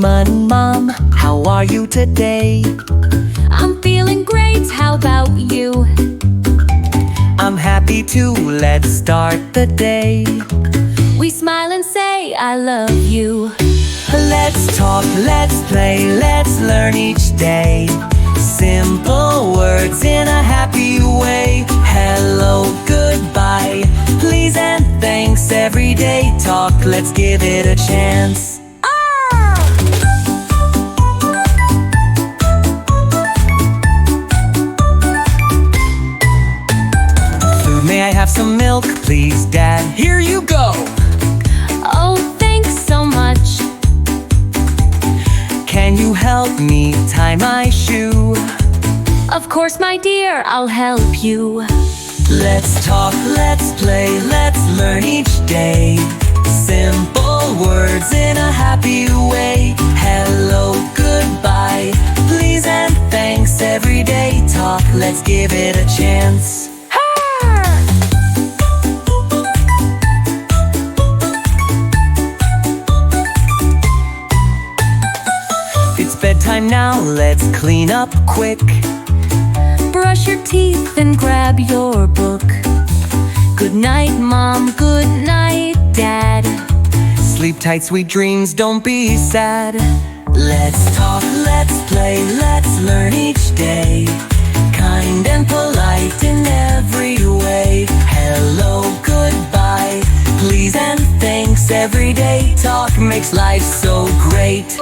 human mom. How are you today? I'm feeling great, how about you? I'm happy too, let's start the day. We smile and say, I love you. Let's talk, let's play, let's learn each day. Simple words in a happy way. Hello, goodbye, please and thanks. Everyday talk, let's give it a chance. May I have some milk, please, Dad? Here you go! Oh, thanks so much. Can you help me tie my shoe? Of course, my dear, I'll help you. Let's talk, let's play, let's learn each day. Simple words in a happy way. Hello, goodbye, please and thanks. Everyday talk, let's give it a chance. It's bedtime now, let's clean up quick. Brush your teeth and grab your book. Good night, Mom, good night, Dad. Sleep tight, sweet dreams, don't be sad. Let's talk, let's play, let's learn each day. Kind and polite in every way. Hello, goodbye, please and thanks. Everyday talk makes life so great.